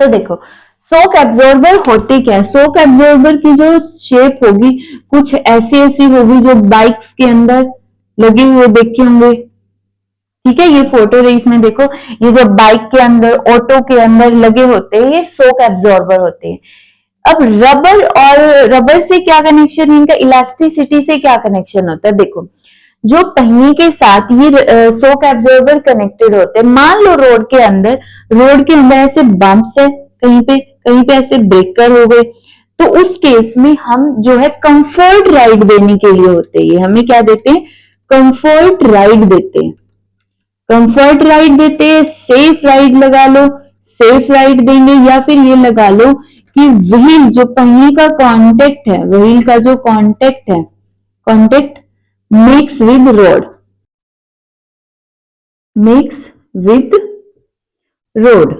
तो देखो shock absorber होते क्या है, शॉक एब्जॉर्बर की जो शेप होगी कुछ ऐसी ऐसी होगी जो बाइक्स के अंदर लगे हुए देखे होंगे। ठीक है, ये फोटो रेस में देखो, ये जो बाइक के अंदर ऑटो के अंदर लगे होते हैं ये शॉक एब्जॉर्बर होते हैं। अब रबर और रबर से क्या कनेक्शन है इनका, इलास्टिसिटी से क्या कनेक्शन होता है, देखो जो पहिए के साथ ये शॉक एब्जॉर्बर कनेक्टेड होते हैं। मान लो रोड के अंदर ऐसे बम्प्स है, कहीं पे ऐसे ब्रेकर हो गए, तो उस केस में हम जो है कंफर्ट राइड देने के लिए होते हैं, हमें क्या देते हैं, कंफर्ट राइड देते हैं, कंफर्ट राइड देते हैं, सेफ राइड लगा लो, सेफ राइड देंगे, या फिर ये लगा लो कि व्हील जो पहिए का कांटेक्ट है, व्हील का जो कांटेक्ट है, contact makes with road, makes with road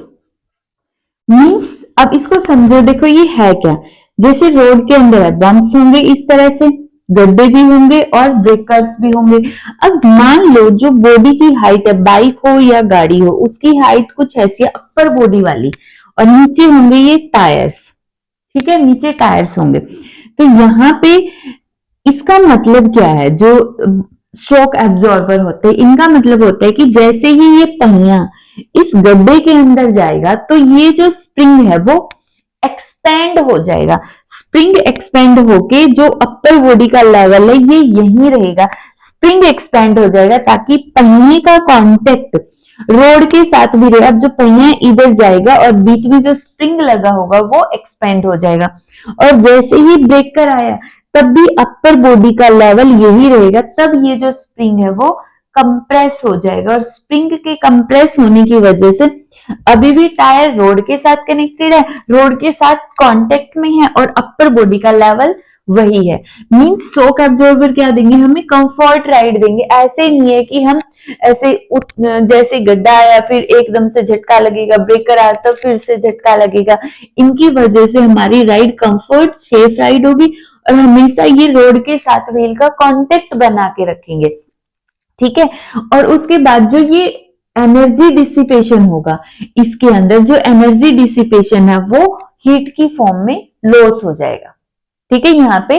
means, अब इसको समझो, देखो ये है क्या, जैसे रोड के अंदर है, बम्प्स होंगे इस तरह से, गड्ढे भी होंगे और ब्रेकर्स भी होंगे। अब मान लो जो बॉडी की हाइट है, बाइक हो या गाड़ी हो, उसकी हाइट कुछ ऐसी है अपर बॉडी वाली, और नीचे होंगे ये टायर्स, ठीक है, नीचे टायर्स होंगे। तो यहाँ पे इसका मतलब क्या है, जो शॉक एब्जॉर्बर होते हैं इनका मतलब होता है कि जैसे ही ये पहिया इस गड्ढे के अंदर जाएगा तो ये जो स्प्रिंग है वो एक्सपेंड हो जाएगा, स्प्रिंग एक्सपेंड होके जो अपर बॉडी का लेवल है ये यहीं रहेगा, स्प्रिंग एक्सपेंड हो जाएगा ताकि पहिए का कांटेक्ट रोड के साथ भी रहे। अब जो पहिया इधर जाएगा और बीच में जो स्प्रिंग लगा होगा वो एक्सपेंड हो जाएगा, और जैसे ही ब्रेकर आया तब भी अपर बॉडी का लेवल यही रहेगा, तब ये जो स्प्रिंग है वो कंप्रेस हो जाएगा, और स्प्रिंग के कंप्रेस होने की वजह से अभी भी टायर रोड के साथ कनेक्टेड है, रोड के साथ कांटेक्ट में है, और अपर बॉडी का लेवल वही है। मींस शॉक एब्जॉर्बर क्या देंगे, हमें कंफर्ट राइड देंगे। ऐसे नहीं है कि हम ऐसे जैसे गड्ढा आया फिर एकदम से झटका लगेगा, ब्रेकर आया तो फिर से झटका लगेगा, इनकी वजह से हमारी राइड कंफर्ट सेफ राइड होगी, और हमेशा ये रोड के साथ व्हील का कांटेक्ट बना के रखेंगे। ठीक है, और उसके बाद जो ये एनर्जी डिसिपेशन होगा, इसके अंदर जो एनर्जी डिसिपेशन है वो हीट की फॉर्म में लॉस हो जाएगा। ठीक है, यहाँ पे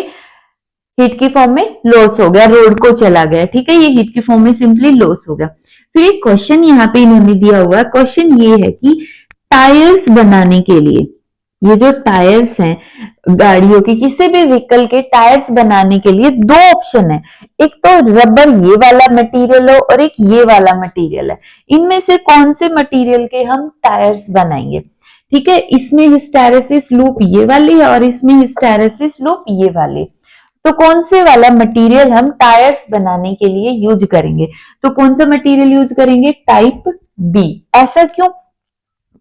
हीट की फॉर्म में लॉस हो गया, रोड को चला गया। ठीक है, ये हीट की फॉर्म में सिंपली लॉस हो गया। फिर एक क्वेश्चन यहाँ पे इन्होंने दिया हुआ, क्वेश्चन ये है कि टायर्स बनाने के लिए, ये जो टायर्स हैं गाड़ियों के, किसी भी व्हीकल के टायर्स बनाने के लिए दो ऑप्शन है, एक तो रबर ये वाला मटेरियल हो और एक ये वाला मटेरियल है, इनमें से कौन से मटेरियल के हम टायर्स बनाएंगे। ठीक है, इसमें हिस्टैरिसीस लूप ये वाली है और इसमें हिस्टैरिसीस लूप ये वाली, तो कौन से वाला मटेरियल हम टायर्स बनाने के लिए यूज करेंगे, तो कौन सा मटेरियल यूज करेंगे, टाइप बी। ऐसा क्यों,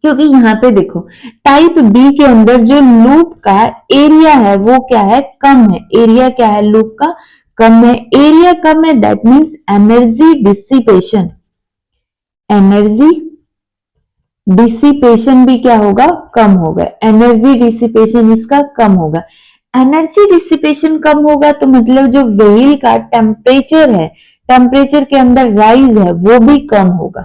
क्योंकि यहाँ पे देखो टाइप बी के अंदर जो लूप का एरिया है वो क्या है, कम है, एरिया क्या है लूप का, कम है, एरिया कम है, that means energy dissipation, energy dissipation भी क्या होगा, कम होगा, एनर्जी डिसिपेशन इसका कम होगा। एनर्जी डिसिपेशन कम होगा तो मतलब जो व्हील का टेम्परेचर है, टेम्परेचर के अंदर राइज है वो भी कम होगा।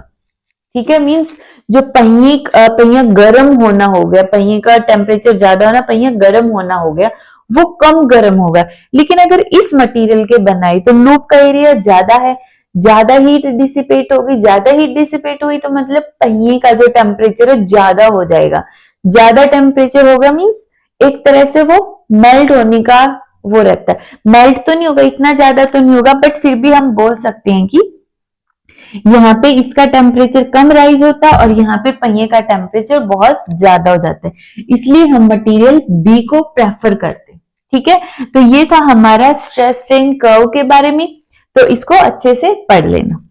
ठीक है, मींस जो पहिया गर्म होना हो गया, पहिए का टेम्परेचर ज्यादा होना, पहिया गर्म होना हो गया, वो कम गर्म होगा। लेकिन अगर इस मटेरियल के बनाई तो लूप का एरिया ज्यादा है, ज्यादा हीट डिसिपेट होगी, ज्यादा हीट डिसिपेट हुई तो मतलब पहिए का जो टेम्परेचर है ज्यादा हो जाएगा, ज्यादा टेम्परेचर होगा मींस एक तरह से वो मेल्ट होने का वो रहता है, मेल्ट तो नहीं होगा, इतना ज्यादा तो नहीं होगा, बट फिर भी हम बोल सकते हैं कि यहाँ पे इसका टेम्परेचर कम राइज होता है और यहाँ पे पहिए का टेम्परेचर बहुत ज्यादा हो जाता है, इसलिए हम मटेरियल बी को प्रेफर करते हैं। ठीक है, तो ये था हमारा स्ट्रेस स्ट्रेन कर्व के बारे में, तो इसको अच्छे से पढ़ लेना।